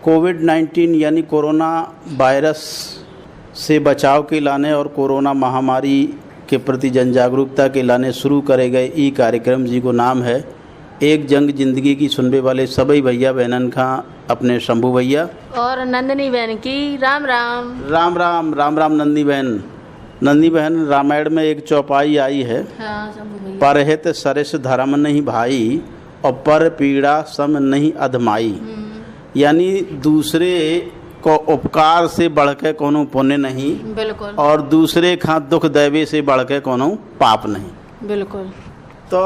कोविड-19 यानी corona virus से बचाव के लाने और कोरोना महामारी के प्रति जन जागरूकता के लाने शुरू करे गए ई कार्यक्रम जी को नाम है एक जंग जिंदगी की सुनने वाले सभी भैया बहनन का अपने शंभू भैया और नंदिनी बहन की राम राम। राम राम राम राम। नंदी बहन रामायण में एक चौपाई आई है, हाँ, शंभू भैया। परहित सरिस धर्म नहीं भाई और पर पीड़ा सम नहीं अधमाई। यानी दूसरे को उपकार से बढ़ के कोनो पुण्य नहीं, बिल्कुल। और दूसरे का दुख देवे से बढ़ के कोनो पाप नहीं। बिल्कुल। तो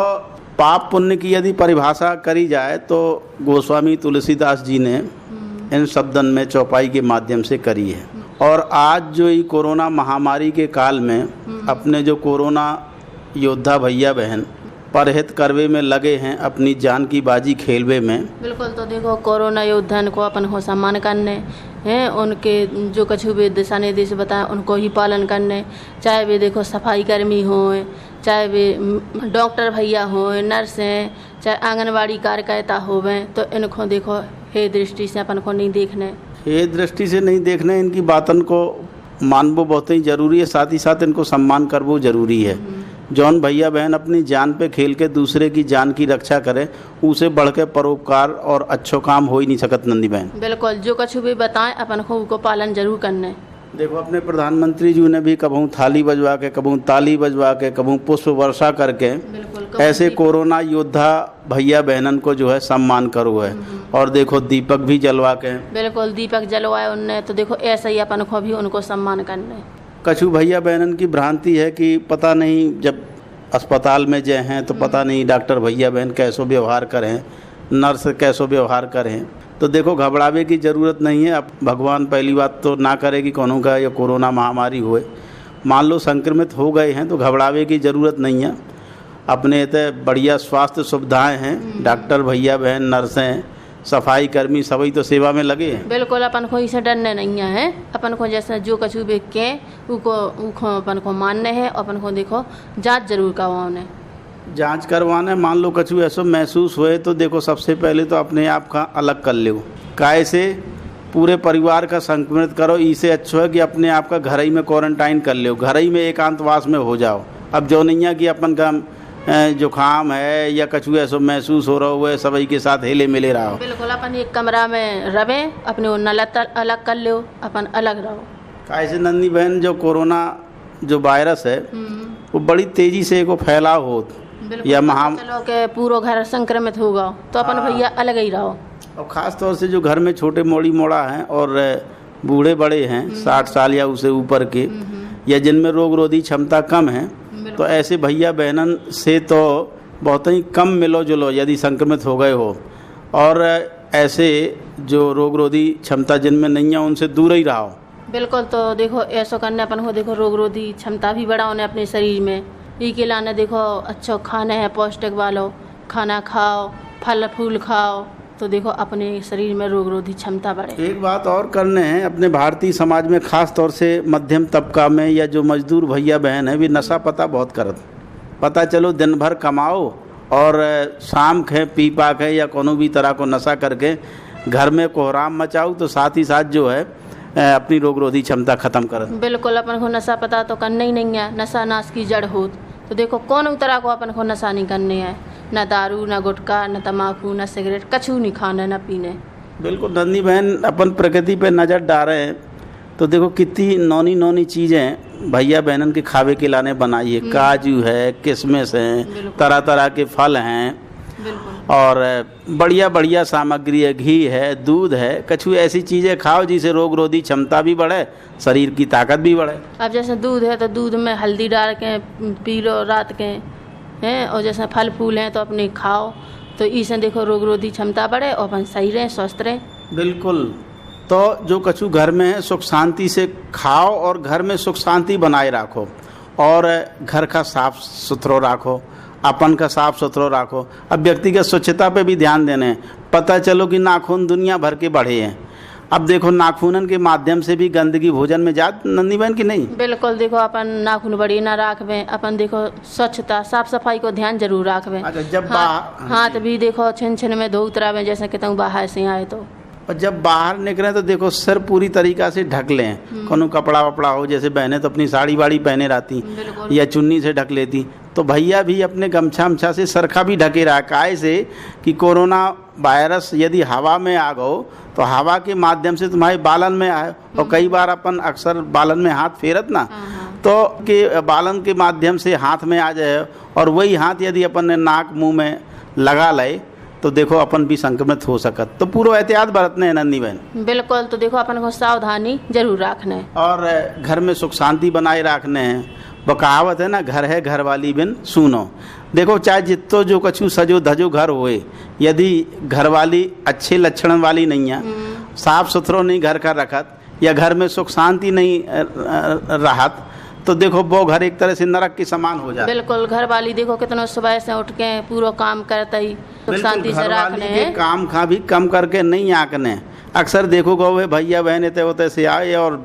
पाप पुण्य की यदि परिभाषा करी जाए तो गोस्वामी तुलसीदास जी ने इन शब्दन में चौपाई के माध्यम से करी है। और आज जो ये कोरोना महामारी के काल में अपने जो कोरोना योद्धा भैया बहन परहित करवे में लगे हैं, अपनी जान की बाजी खेलवे में। बिल्कुल। तो देखो कोरोना योद्धा को अपन को सम्मान करने हैं, उनके जो कछु भी दिशा निर्देश बताएं उनको ही पालन करने, चाहे वे देखो सफाई कर्मी हों, चाहे वे डॉक्टर भैया हों, नर्स हैं, चाहे आंगनबाड़ी कार्यकर्ता होवें, तो इनको देखो हे दृष्टि से अपन को नहीं देखने, ये दृष्टि से नहीं देखने, इनकी बातन को मानवो बहुत ही जरूरी है, साथ ही साथ इनको सम्मान करवो जरूरी है। जौन भैया बहन अपनी जान पे खेल के दूसरे की जान की रक्षा करे, उसे बढ़ के परोपकार और अच्छो काम हो ही नहीं सकत नंदी बहन। बिल्कुल। जो कछु भी बताएं अपन को पालन जरूर करने। देखो अपने प्रधानमंत्री जी ने भी कबहू थाली बजवा के, कबहू ताली बजवा के, कबहू पुष्प वर्षा करके ऐसे कोरोना योद्धा भैया बहनन को जो है सम्मान करो है। और देखो दीपक भी जलवा के, बिल्कुल दीपक जलवाए उनने, तो देखो ऐसा ही अपन को भी उनको सम्मान करने। कछु भैया बहनन की भ्रांति है कि पता नहीं जब अस्पताल में जाए हैं तो पता नहीं डॉक्टर भैया बहन कैसो व्यवहार करें, नर्स कैसो व्यवहार करें। तो देखो घबरावे की ज़रूरत नहीं है। अब भगवान पहली बात तो ना करे कि कोनो का या कोरोना महामारी हुए, मान लो संक्रमित हो गए हैं तो घबरावे की ज़रूरत नहीं है। अपने तो बढ़िया स्वास्थ्य सुविधाएं हैं, डॉक्टर भैया बहन, नर्सें, सफाई कर्मी सभी तो सेवा में लगे हैं। बिल्कुल। अपन को इसे डरने नहीं है, अपन को जैसा जो कछु भी के उको अपन को मानने है, अपन को देखो जांच जरूर करवाने, जांच करवाने। मान लो कछु ऐसा महसूस हुए तो देखो सबसे पहले तो अपने आप का अलग कर लो, काय से पूरे परिवार का संक्रमित करो, इससे अच्छा है कि अपने आप का घर ही में क्वारंटाइन कर लो, घर ही में एकांतवास में हो जाओ। अब जो नहीं है कि अपन का जुकाम है या कछु ऐसा महसूस हो रहा हुआ है, सभी के साथ हिले मिले रहो। बिल्कुल। अपन एक कमरा में रहे, अपने अलग कर लो, अपन अलग रहो। कैसे नंदी बहन जो कोरोना जो वायरस है वो बड़ी तेजी से को फैलाव हो या चलो के पूरा घर संक्रमित होगा तो अपन भैया अलग ही रहो। और ख़ास तौर से जो घर में छोटे मोड़ी मोड़ा हैं और बूढ़े बड़े हैं 60 साल या उससे ऊपर के, या जिनमें रोग रोधी क्षमता कम है, तो ऐसे भैया बहनन से तो बहुत ही कम मिलो जुलो यदि संक्रमित हो गए हो। और ऐसे जो रोग रोधी क्षमता जिनमें नहीं है उनसे दूर ही रहो। बिल्कुल। तो देखो ऐसा करने अपन को देखो रोग रोधी क्षमता भी बढ़ाओ अपने शरीर में, ये के लाने देखो अच्छा खाने हैं पौष्टिक वालो खाना खाओ, फल फूल खाओ, तो देखो अपने शरीर में रोग रोधी क्षमता बढ़े। एक बात और करने हैं, अपने भारतीय समाज में खास तौर से मध्यम तबका में या जो मजदूर भैया बहन है भी नशा पता बहुत करत। पता चलो दिन भर कमाओ और शाम खे पी पा के या कोनो भी तरह को नशा करके घर में कोहराम मचाओ, तो साथ ही साथ जो है अपनी रोग रोधी क्षमता खत्म कर। बिल्कुल। अपन को नशा पता तो करना ही नहीं है, नशा नाश की जड़ हो। तो देखो कौन तरह को अपन को नशा नहीं करने है, न दारू, न गुटखा, न तम्बाकू, न सिगरेट, कछु नहीं खाना न पीने। बिल्कुल नंदी बहन अपन प्रकृति पे नज़र डाल रहे हैं तो देखो कितनी नौनी नौनी चीज़ें भैया बहनन के खावे के लाने बनाई है। काजू है, किशमिश हैं, तरह तरह के फल हैं और बढ़िया बढ़िया सामग्री है, घी है, दूध है, कछु ऐसी चीज़ें खाओ जिसे रोग रोधी क्षमता भी बढ़े, शरीर की ताकत भी बढ़े। अब जैसे दूध है तो दूध में हल्दी डाल के पी लो रात के हैं, और जैसे फल फूल हैं तो अपने खाओ, तो इसे देखो रोग रोधी क्षमता बढ़े और अपन सही रहे, स्वस्थ रहे। बिल्कुल। तो जो कछु घर में है सुख शांति से खाओ और घर में सुख शांति बनाए रखो और घर का साफ सुथरा रखो, अपन का साफ सुथरा रखो। अब व्यक्तिगत स्वच्छता पे भी ध्यान देने। पता चलो कि नाखून दुनिया भर के बढ़े हैं, अब देखो नाखूनन के माध्यम से भी गंदगी भोजन में जात नंदी बहन की नहीं। बिल्कुल। देखो अपन नाखून बड़ी ना रखबे, अपन देखो स्वच्छता साफ सफाई को ध्यान जरूर रखबे। अच्छा, जब हाथ भी देखो छिन छिन में धो उतरावे जैसे कहता हूँ बाहर से आए तो और जब बाहर निकले तो देखो सिर पूरी तरीका से ढक लें, कोनो कपड़ा वपड़ा हो, जैसे बहनें तो अपनी साड़ी वाड़ी पहने रहती या चुन्नी से ढक लेती, तो भैया भी अपने गमछा अमछा से सरखा भी ढके रहा, काहे से कि कोरोना वायरस यदि हवा में आ गो तो हवा के माध्यम से तुम्हारे बालन में आए, और कई बार अपन अक्सर बालन में हाथ फेरत ना, तो के बालन के माध्यम से हाथ में आ जाए, और वही हाथ यदि अपन ने नाक मुंह में लगा ले तो देखो अपन भी संक्रमित हो सकत। तो पूरा एहतियात बरतने हैं नंदी बहन। बिल्कुल, तो देखो अपन को सावधानी जरूर रखना है और घर में सुख शांति बनाए रखने हैं। वो कहावत है ना, घर है घर वाली बिन सुनो। देखो चाहे जितो जो कछु सजो धजो घर होए, यदि घर वाली अच्छे लक्षण वाली नहीं है, साफ सुथरो नहीं घर का रखत, या घर में सुख शांति नहीं रहत, तो देखो वो घर एक तरह से नरक के समान हो जाता है। बिल्कुल, घर वाली देखो कितना सुबह से उठ के पूरा काम करता ही सुख शांति से रखने हैं। काम खा भी कम करके नहीं आकने। अक्सर देखो गो भैया बहन एते होते से आए और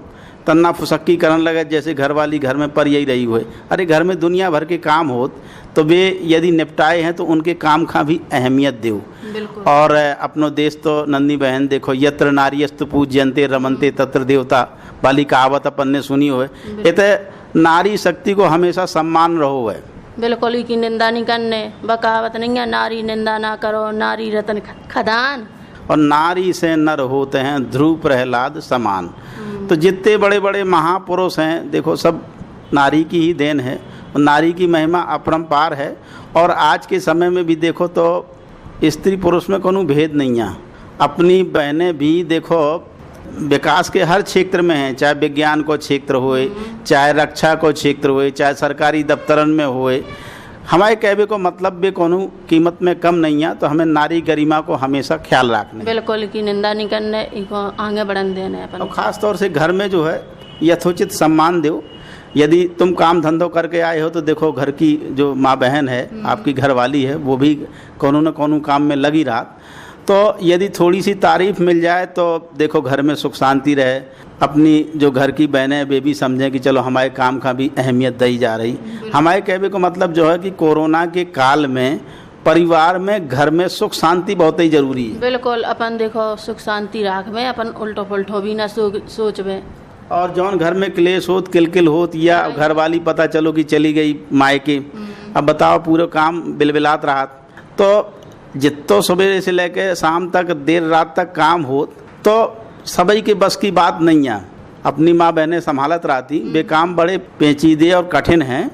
तन्ना फुसक्की करने लगे जैसे घर वाली घर में पर यही रही हुए। अरे घर में दुनिया भर के काम होत तो वे यदि निपटाए हैं तो उनके काम का भी अहमियत दो। और अपनो देश तो नंदी बहन देखो, यत्र नारीस्तु पूज्यन्ते रमन्ते तत्र देवता वाली कहावत अपन ने सुनी हुए। इतने नारी शक्ति को हमेशा सम्मान रहो है। बिल्कुल, की निंदा नहीं करने, कहावत नहीं है नारी निंदा ना करो नारी रतन खदान, और नारी से नर होते हैं ध्रुव प्रहलाद समान। तो जितने बड़े बड़े महापुरुष हैं देखो सब नारी की ही देन है, और नारी की महिमा अपरंपार है। और आज के समय में भी देखो तो स्त्री पुरुष में कोनो भेद नहीं है। अपनी बहनें भी देखो विकास के हर क्षेत्र में हैं, चाहे विज्ञान को क्षेत्र होए, चाहे रक्षा को क्षेत्र होए, चाहे सरकारी दफ्तरन में होए। हमारे कहने को मतलब भी कोनो कीमत में कम नहीं है, तो हमें नारी गरिमा को हमेशा ख्याल रखना। बिल्कुल, की निंदा नहीं करने, इनको आगे बढ़न देना है। और ख़ास तौर से घर में जो है यथोचित सम्मान दो। यदि तुम काम धंधो करके आए हो तो देखो घर की जो माँ बहन है, आपकी घर वाली है, वो भी कोनो न कोनो काम में लगी रहा, तो यदि थोड़ी सी तारीफ मिल जाए तो देखो घर में सुख शांति रहे। अपनी जो घर की बहनें वे भी समझें कि चलो हमारे काम का भी अहमियत दी जा रही। हमारे कहने को मतलब जो है कि कोरोना के काल में परिवार में घर में सुख शांति बहुत ही जरूरी है। बिल्कुल, अपन देखो सुख शांति राख में अपन उल्टो पुल्टो भी ना सोचबे। और जौन घर में क्लेश होत किलकिल होत, या घर वाली पता चलो कि चली गई मायके, अब बताओ पूरा काम बिलबिलात रहा, तो जितो सवेरे से लेके शाम तक देर रात तक काम हो तो सभी के बस की बात नहीं है। अपनी माँ बहनें संभालत रहती, वे काम बड़े पेचीदे और कठिन हैं,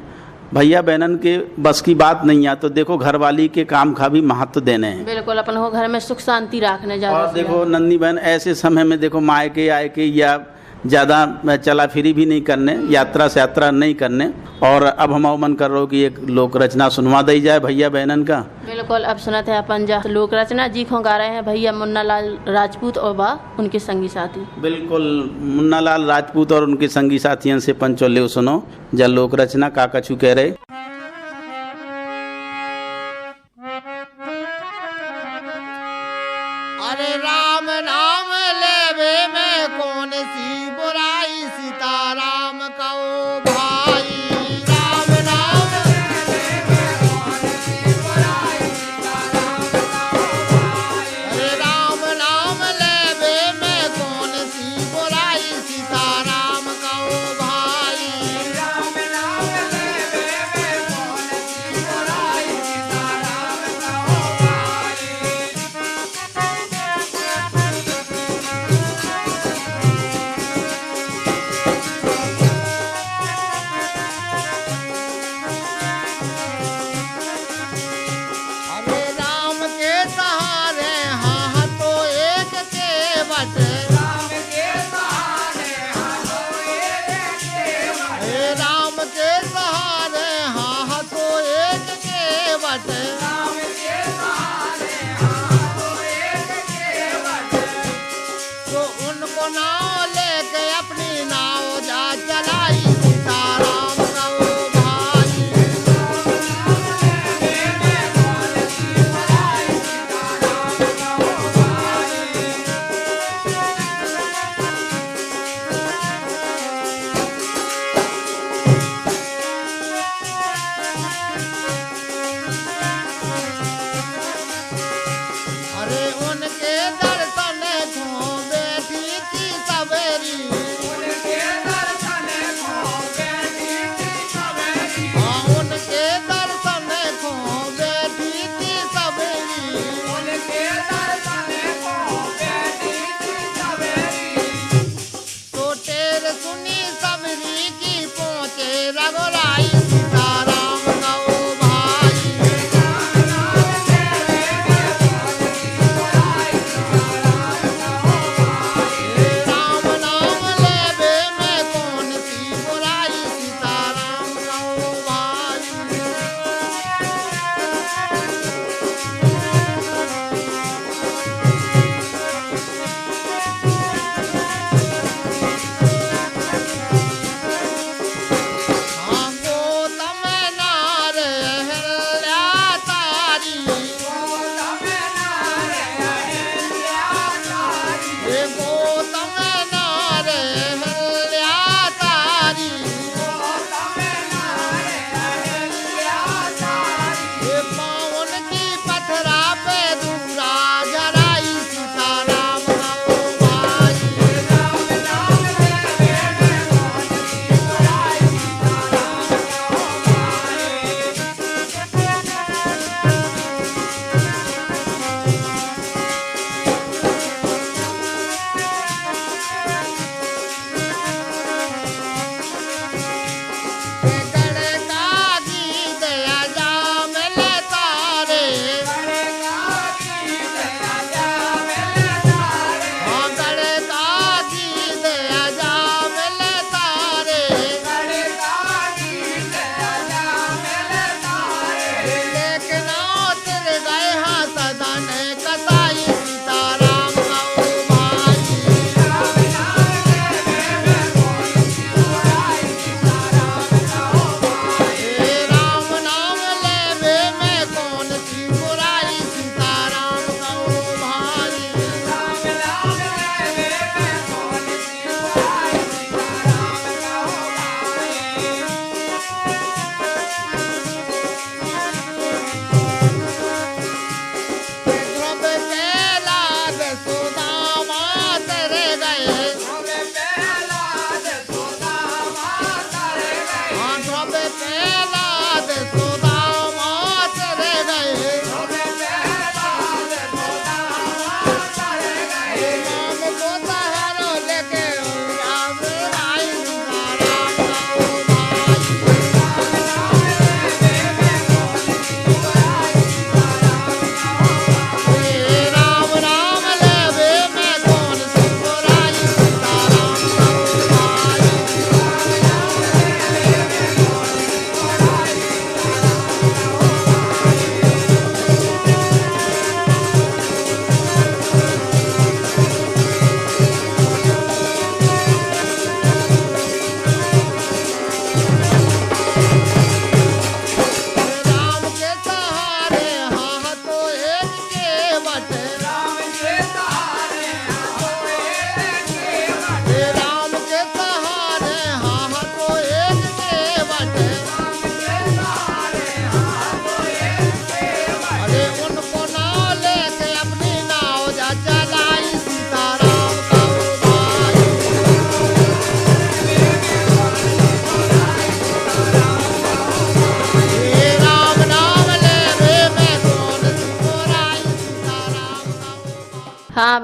भैया बहनन के बस की बात नहीं है। तो देखो घर वाली के काम का भी महत्व देने हैं। बिल्कुल, अपन को घर में सुख शांति रखने जा। और देखो नंदी बहन ऐसे समय में देखो मायके आए के या ज़्यादा चला फिरी भी नहीं करने, यात्रा से यात्रा नहीं करने। और अब हम मन कर रहे हो कि एक लोक रचना सुनवा दी जाए भैया बहनन का। बिल्कुल, अब सुनते हैं अपन जा लोक रचना जी को गा रहे हैं भैया मुन्नालाल राजपूत और बा उनके संगी साथी। बिल्कुल, मुन्नालाल राजपूत और उनके संगी साथियों से पंचोले सुनो जा लोक रचना का कछु कह रहे। अरे राम नाम लेवे में कौन सी बुराई, सीताराम कहो भाई। राम नाम लेवे में कौन सी बुराई, सीताराम कहो भाई। अरे राम नाम लेवे में कौन सी बुराई, सीताराम कहो भाई। राम नाम लेवे में कौन सी बुराई, सीताराम कहो भाई। अरे राम के सहारे हाँ तो एक केवट, राम के सहारे हाँ तो एक केवट। राम के सहारे हाँ तो एक केवट, राम के सहारे हाँ तो एक केवट। तो उनको नाव लेके अपनी नाव जा चलाई, सीताराम कहो भाई। अरे उनके दर्शन को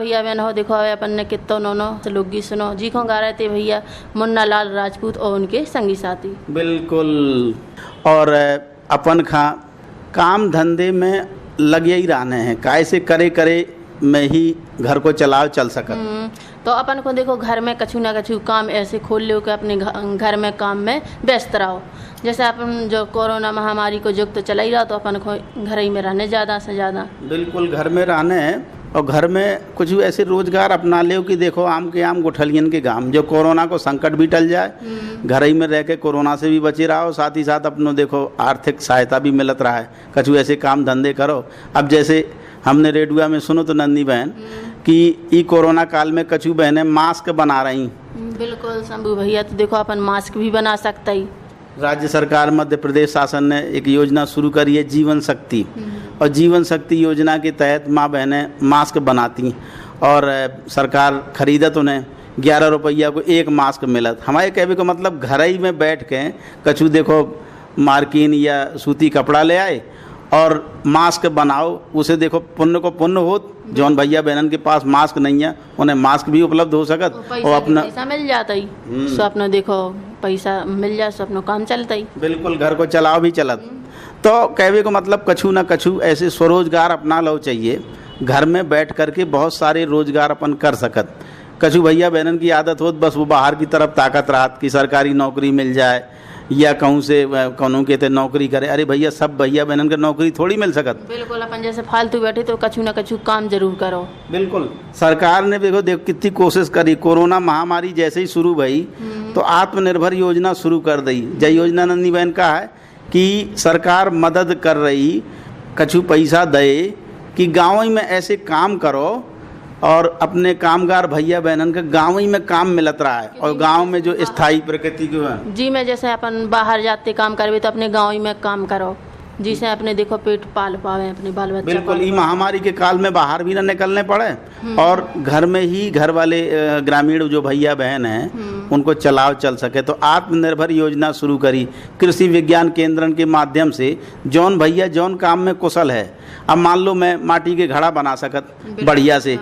भैया बहन हो देखो हवे अपन ने कितो नोनो लोगी सुनो जी को गा रहे थे भैया मुन्ना लाल राजपूत और उनके संगी साथी। बिल्कुल। और अपन खा काम धंधे में लगे ही रहने हैं, कैसे करे में ही घर को चलाओ चल सकत। तो अपन को देखो घर में कछु ना कछु काम ऐसे खोल लो कि अपने घर में काम में व्यस्त रहो। जैसे अपन जो कोरोना महामारी को युग तो चला ही रहा, तो अपन को घर ही में रहने ज़्यादा से ज़्यादा। बिल्कुल घर में रहने हैं और घर में कुछ ऐसे रोजगार अपना ले कि देखो आम के आम गुठलियन के गाम, जो कोरोना को संकट भी टल जाए, घर ही में रह के कोरोना से भी बचे रहो, साथ ही साथ अपनों देखो आर्थिक सहायता भी मिलत रहा है। कुछ ऐसे काम धंधे करो। अब जैसे हमने रेडियो में सुनो तो नंदी बहन कि ई कोरोना काल में कछु बहनें मास्क बना रही। बिल्कुल शंभू भैया, तो देखो अपन मास्क भी बना सकते ही। राज्य सरकार मध्य प्रदेश शासन ने एक योजना शुरू करी है जीवन शक्ति, और जीवन शक्ति योजना के तहत माँ बहनें मास्क बनाती और सरकार खरीदत उन्हें 11 रुपया को एक मास्क मिलत। हमारे कहने का मतलब घर ही में बैठ के कछु देखो मार्किन या सूती कपड़ा ले आए और मास्क बनाओ, उसे देखो पुण्य को पुण्य हो। जौन भैया बहनन के पास मास्क नहीं है उन्हें मास्क भी उपलब्ध हो सकत और अपना पैसा मिल जाता ही, सो अपना देखो पैसा मिल जाए, सो अपना काम चलता ही। बिल्कुल घर को चलाओ भी चलत। तो कहवे को मतलब कछु ना कछु ऐसे स्वरोजगार अपना लो चाहिए। घर में बैठ करके बहुत सारे रोजगार अपन कर सकत। कछु भैया बहनन की आदत हो बस वो बाहर की तरफ ताकत रात की सरकारी नौकरी मिल जाए या कहूँ से कहूँ के नौकरी करे। अरे भैया सब भैया बहनन का नौकरी थोड़ी मिल सकत। बिल्कुल अपन जैसे फालतू बैठे तो कछु ना कछु काम जरूर करो। बिल्कुल सरकार ने देखो कितनी कोशिश करी। कोरोना महामारी जैसे ही शुरू भई तो आत्मनिर्भर योजना शुरू कर दी। जय योजना नंदी बहन का है कि सरकार मदद कर रही, कछु पैसा दे कि गाँव ही में ऐसे काम करो और अपने कामगार भैया बहनन के गाँव ही में काम मिलत रहा है। और गाँव में जो स्थायी प्रकृति को है जी में जैसे अपन बाहर जाते काम करवे तो अपने गाँव ही में काम करो, जिसे अपने देखो पेट पाल पावे अपने बाल बच्चा। बिल्कुल ये महामारी के काल में बाहर भी न निकलने पड़े और घर में ही घर वाले ग्रामीण जो भैया बहन हैं उनको चलाव चल सके। तो आत्मनिर्भर योजना शुरू करी कृषि विज्ञान केंद्रन के माध्यम से। जौन भैया जौन काम में कुशल है, अब मान लो मैं माटी के घड़ा बना सकत बढ़िया से,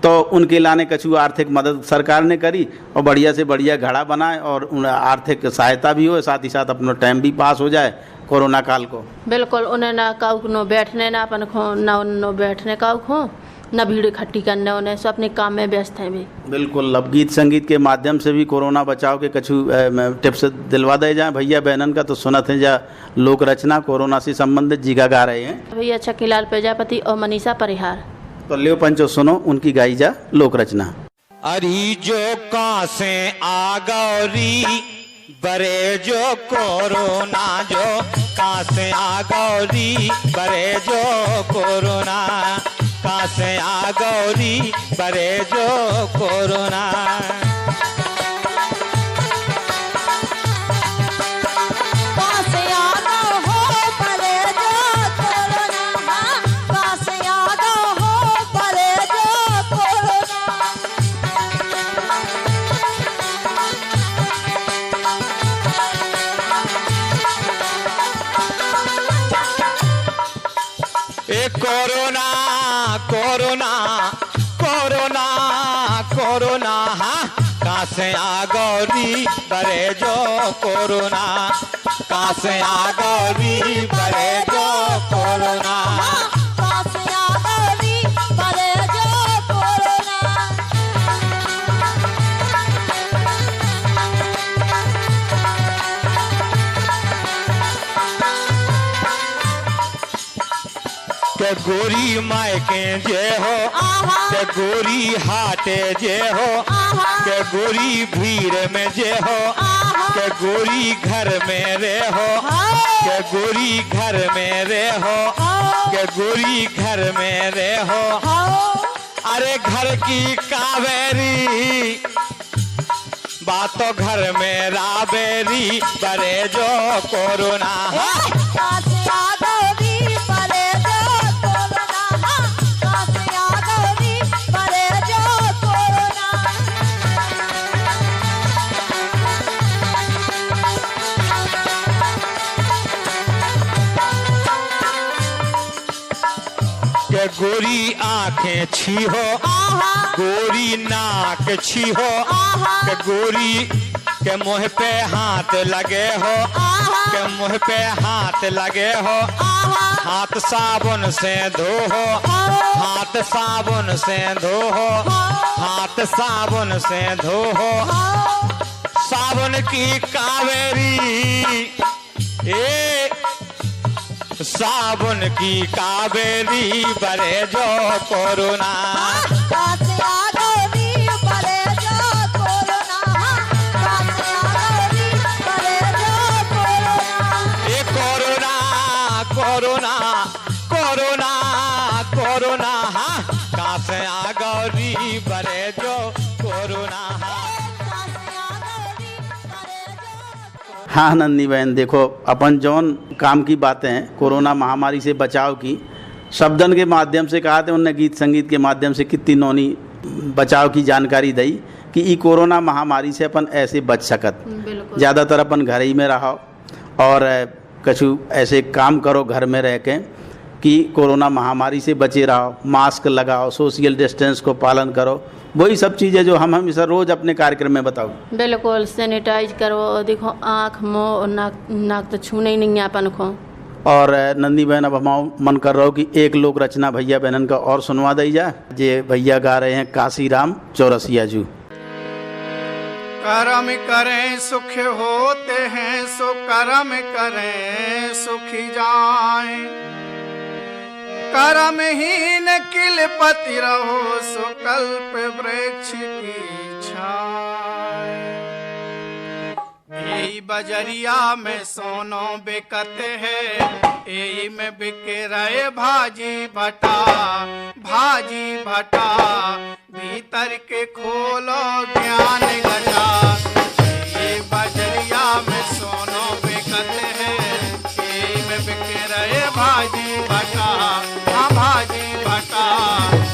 तो उनके लाने कछु आर्थिक मदद सरकार ने करी और बढ़िया से बढ़िया घड़ा बनाए और आर्थिक सहायता भी हो, साथ ही साथ अपना टाइम भी पास हो जाए कोरोना काल को। बिल्कुल उन्हें ना काउ नो बैठने ना अपन खो ना उन्नो बैठने काउ खो ना भीड़ इकट्ठी करने, उन्हें सब अपने काम में व्यस्त हैं भी। बिल्कुल अब गीत संगीत के माध्यम से भी कोरोना बचाव के कछु टिप्स दिलवा दे जाए भैया बहनन का। तो सुनत है जा लोक रचना कोरोना से संबंधित जीगा गा रहे हैं भैया छक्कीलाल प्रजापति और मनीषा परिहार। तो लियो पंचो सुनो उनकी गाई जा लोक रचना। अरी जो कासे आ गौरी बरे जो कोरोना, जो कासे आ गौरी बरे जो कोरोना, कासे आ गौरी बरे जो corona. Corona corona corona corona हाँ कासे आ गौरी बरे जो कोरोना, कासे आ गौरी बरे जो कोरोना। के गोरी मायके जे हो, के गोरी हाटे जे हो, के गोरी भीड़ में जे हो, के गोरी घर में रे हो, के गोरी घर में रे हो, के गोरी घर में रे हो। अरे घर की कावेरी बातों घर में राबेरी बरे जो कोरोना। के के गोरी आंखें छी हो, गोरी नाक छी हो, के गोरी के मुँह पे हाथ लगे हो, के मुँह पे हाथ लगे हो, हाथ साबुन से धो हो, हाथ साबुन से धो हो, हाथ साबुन से धो हो, साबुन की कावेरी ए साबुन की कावेरी बरे जो कोरोना, ये कोरोना कोरोना कोरोना कोरोना, हाँ कहाँ से आ गौरी बरे जो कोरोना। हाँ नंदी बहन, देखो अपन जौन काम की बातें हैं कोरोना महामारी से बचाव की शब्दन के माध्यम से कहा थे, उनने गीत संगीत के माध्यम से कितनी नौनी बचाव की जानकारी दी कि ई कोरोना महामारी से अपन ऐसे बच सकत। ज़्यादातर अपन घर ही में रहो और कछु ऐसे काम करो घर में रह के कि कोरोना महामारी से बचे रहो, मास्क लगाओ, सोशल डिस्टेंस को पालन करो, वही सब चीज़ें जो हम हमेशा रोज़ अपने कार्यक्रम में बताओ। बिल्कुल सैनिटाइज करो, देखो आँख मुँह और नाक तो छूने ही नहीं अपन को। और नंदी बहन अब हम मन कर रहा हो कि एक लोक रचना भैया बहनन का और सुनवा दी जा, जे भैया गा रहे हैं काशीराम चौरसिया जू। कर्म करें सुख होते हैं, सो कर्म करें सुखी जाएं, कर्महीन किलपति रहो, सो कल्प वृक्ष की छाए। यही बजरिया में सोनो बिकते हैं, यही में बिके रहे भाजी भटा, भाजी भटा, भीतर के खोलो ज्ञान घटा। ये बजरिया में सोनो बिकते हैं, यही में बिके रहे भाजी भटा, हाँ भाजी भटा,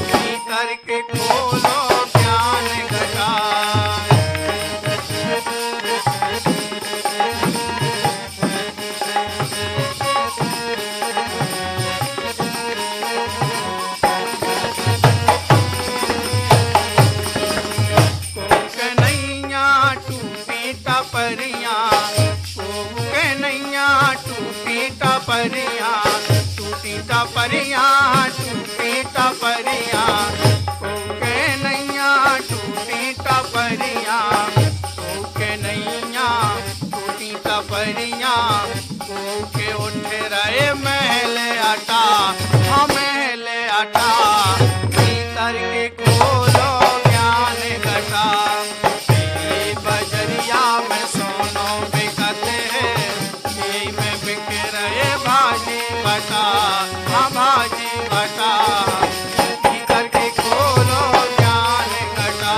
भीतर के खोलो ज्ञान घटा। टूटी टपरियाँ टूटी टपरियाँ, के नैया टूटी टपरियाँ, के नैया टूटी टपरियाँ, के उठ रहे महल आटा, हाँ महल आटा, भीतर के खोलो ज्ञान घटा। ये बजरिया में सोनो बिकते हैं, ये में बिक रहे भाजी भटा, हाँ भाजी भटा, भीतर के खोलो ज्ञान घटा।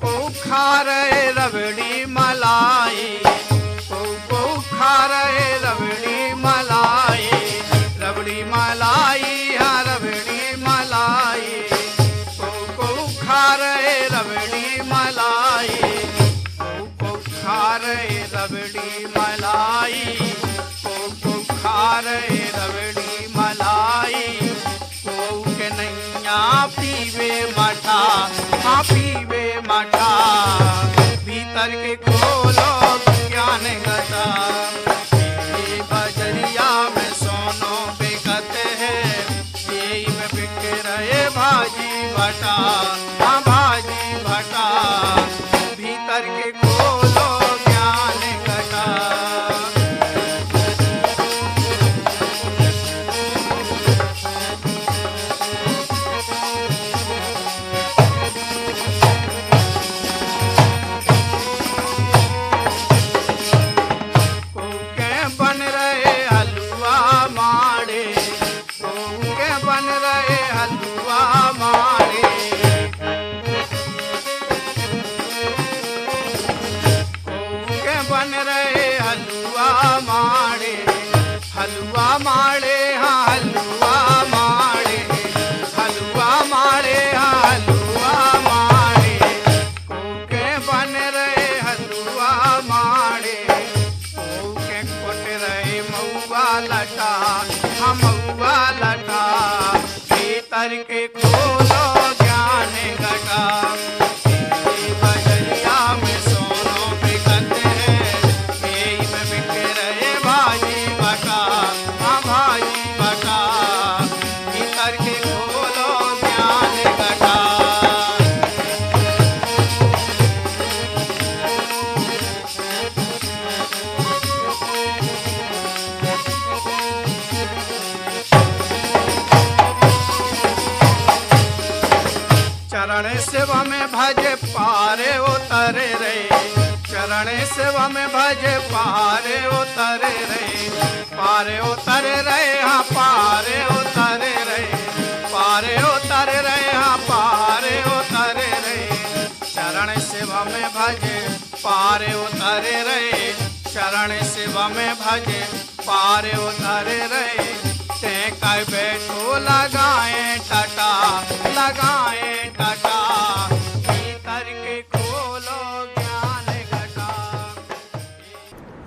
को खा रहे रबड़ी मलाई, को खा रहे रबड़ी मलाई, रबड़ी मलाई, हाँ रबड़ी मलाई, को खा रहे रबड़ी मलाई, को खा रहे रबड़ी मलाई, को खा रहे रबड़ी मलाई, को के नैया पीवे मठा, हाँ पीवे मठा, भीतर के खोलो ज्ञान घटा। ये बजरिया में सोनो बिकते हैं, ये में बिक रहे भाजी भटा, हाँ भाजी भटा, भीतर के खोलो ज्ञान घटा। बन रहे हलवा माड़े, के बन रहे हलवा माड़े, के बन रहे हलवा माड़े, हलवा माड़े, हाँ हलवा माड़े, हलवा माड़े, हाँ चरण शिव में भजे पारे उतरे रे, चरण शिव में भजे पारे उतरे रे, पारे उतरे रे, हाँ पारे उतरे रे, पारे उतरे रे, हाँ पारे उतरे रे, चरण शिव में भजे पारे उतरे रे, चरण शिव में भजे पारे उतरे रे, टेका बैठो लगाए टटा, लगाए टटा, भीतर के खोलो ज्ञान घटा।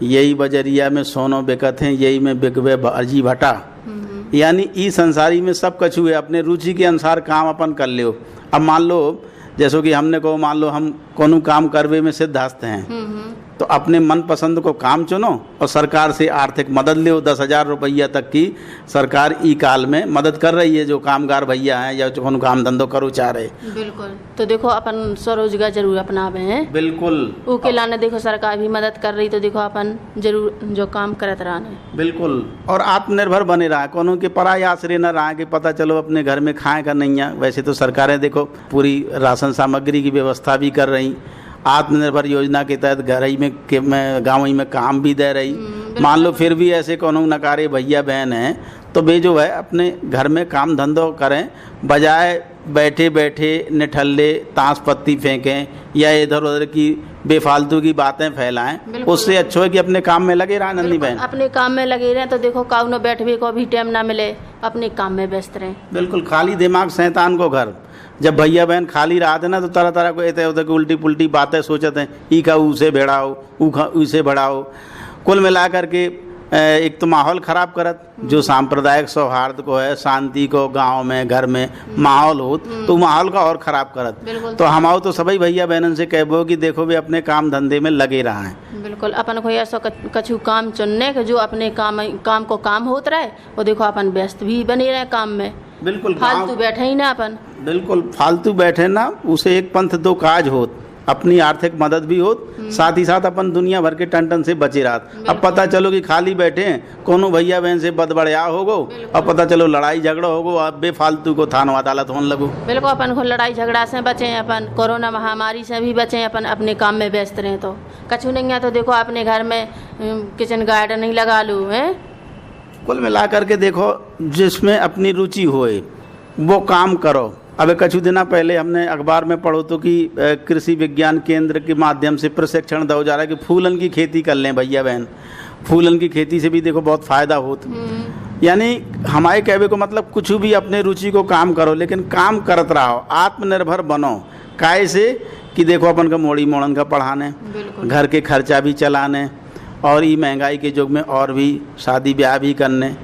यही बजरिया में सोनो बिकत हैं, यही में बिकवे अजी भटा। यानी ई संसारी में सब कछु है, अपने रुचि के अनुसार काम अपन कर लियो। अब मान लो जैसो कि हमने को मान लो हम कोनो काम करवे में सिद्धहस्त हैं, तो अपने मन पसंद को काम चुनो और सरकार से आर्थिक मदद लो। 10,000 रुपया तक की सरकार ई काल में मदद कर रही है, जो कामगार भैया हैं या जो कोनो काम धंधो करो चाह रहे। बिल्कुल। तो देखो अपन स्वरोजगार जरूर अपनावे हैं। बिल्कुल। ऊके लाने देखो सरकार भी मदद कर रही, तो देखो अपन जरूर जो काम करत रहने। बिल्कुल। और आत्मनिर्भर बने रहा, कोनो के पराय आश्रय न रहा कि पता चलो अपने घर में खाए का नहीं है। वैसे तो सरकारें देखो पूरी राशन सामग्री की व्यवस्था भी कर रही, आत्मनिर्भर योजना के तहत घर ही में गाँव ही में काम भी दे रही। मान लो फिर भी ऐसे कोनो नकारे भैया बहन हैं तो वे जो है अपने घर में काम धंधो करें, बजाय बैठे बैठे निठल्ले ताश पत्ती फेंकें या इधर उधर की बेफालतू की बातें फैलाएं। उससे अच्छा है कि अपने काम में लगे रहा। नंदी बहन अपने काम में लगे रहें, तो देखो काउनो बैठने को भी टाइम ना मिले, अपने काम में व्यस्त रहें। बिल्कुल। खाली दिमाग शैतान को घर। जब भैया बहन खाली रहा थे ना तो तरह तरह को इधर उधर की उल्टी पुल्टी बातें सोचते हैं, ई का उसे बढ़ाओ, ऊ का उसे बढ़ाओ। कुल मिला करके एक तो माहौल खराब करत, जो सांप्रदायिक सौहार्द को है, शांति को गांव में घर में माहौल हो तो माहौल का और खराब करत। तो हमाओ तो सभी भैया बहनन से कहबो कि देखो भी अपने काम धंधे में लगे रहा है। बिल्कुल। अपन को ऐसा कछु काम चुनने के जो अपने काम को काम होत रहे, वो देखो अपन व्यस्त भी बने रहे काम में। बिल्कुल। फालतू बैठे ही ना अपन। बिल्कुल फालतू बैठे ना, उसे एक पंथ दो काज होत, अपनी आर्थिक मदद भी होत, साथ ही साथ अपन दुनिया भर के टन से बचे रहत। अब पता चलो कि खाली बैठे हैं, कोनो भैया बहन से बदबड़िया होगो, अब पता चलो लड़ाई झगड़ा होगो, अब बेफालतू को थाना अदालत होने लगो। बिल्कुल। अपन को लड़ाई झगड़ा से बचें, अपन कोरोना महामारी से भी बचें, अपन अपने काम में व्यस्त रहें। तो कछु नहीं है तो देखो अपने घर में किचन गार्डन नहीं लगा लो है। कुल मिला करके देखो जिसमें अपनी रुचि होए वो काम करो। अब कछु दिना पहले हमने अखबार में पढ़ो तो कि कृषि विज्ञान केंद्र के माध्यम से प्रशिक्षण दो जा रहा है कि फूलन की खेती कर लें भैया बहन। फूलन की खेती से भी देखो बहुत फ़ायदा होता। यानी हमारे कहने को मतलब कुछ भी अपने रुचि को काम करो, लेकिन काम करत रहो, आत्मनिर्भर बनो। काहे से कि देखो अपन का मोड़ी मोड़न का पढ़ाने, घर के खर्चा भी चलाने, और ये महंगाई के युग में और भी शादी ब्याह भी करने।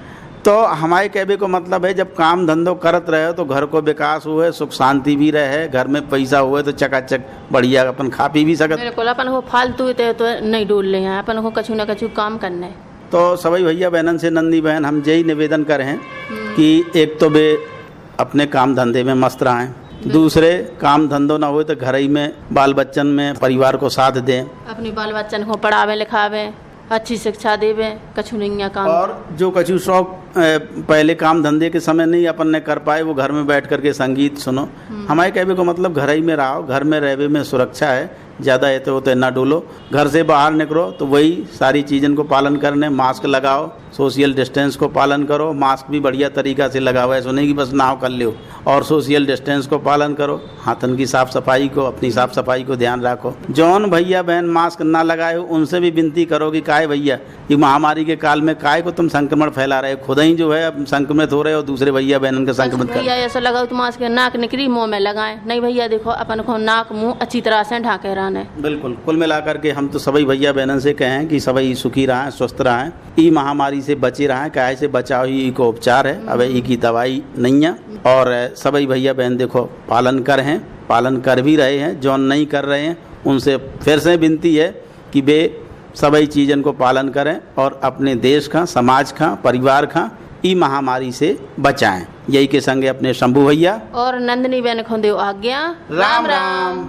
तो हमारे कहने को मतलब है जब काम धंधो करत रहे तो घर को विकास हुए, सुख शांति भी रहे, घर में पैसा हुए तो चकाचक बढ़िया अपन खा पी भी सकते। बिल्कुल। अपन को फालतू तो नहीं डोल ले हैं, अपन को कछु न कछु काम करने। तो सभी भैया बहनन से नंदी बहन हम यही निवेदन करें कि एक तो वे अपने काम धंधे में मस्त रहें, दूसरे काम धंधो ना हो तो घर ही में बाल बच्चन में परिवार को साथ दें, अपने बाल बच्चन को पढ़ावे लिखावे, अच्छी शिक्षा देवे, कछु नहीं काम। और जो कछु शौक पहले काम धंधे के समय नहीं अपन ने कर पाए वो घर में बैठ करके संगीत सुनो। हमारे कहने को मतलब घर ही में रहो, घर में रहने में सुरक्षा है, ज़्यादा है तो ना डोलो। घर से बाहर निकलो तो वही सारी चीज़ों को पालन करने, मास्क लगाओ, सोशल डिस्टेंस को पालन करो, मास्क भी बढ़िया तरीका से लगाओ, ऐसा नहीं कि बस नाव कर लो, और सोशल डिस्टेंस को पालन करो, हाथन की साफ सफाई को, अपनी साफ सफाई को ध्यान रखो। जौन भैया बहन मास्क ना लगाए हो उनसे भी विनती करो कि काहे भैया ये महामारी के काल में काहे को तुम संक्रमण फैला रहे हो, खुद ही जो है अब संक्रमित हो रहे हो, दूसरे भैया बहन के संक्रमित कर। भैया ऐसा लगाओ तो मास्क नाक निकली मुँह में लगाए, नहीं भैया देखो अपन को नाक मुँह अच्छी तरह से ढाके रहने। बिल्कुल। कुल मिलाकर के हम तो सभी भैया बहनन से कहें कि सभी सुखी रहें, स्वस्थ रहें, ई महामारी से बचे रहें। काहे से बचाव ही को उपचार है, अब ई की दवाई नहीं है। और सभी भैया बहन देखो पालन कर भी रहे हैं, जो नहीं कर रहे हैं उनसे फिर से विनती है कि वे सभी चीज़न को पालन करें और अपने देश का, समाज का, परिवार का ई महामारी से बचाएं। यही के संगे अपने शंभू भैया और नंदिनी बहन को दो आज्ञा। राम राम।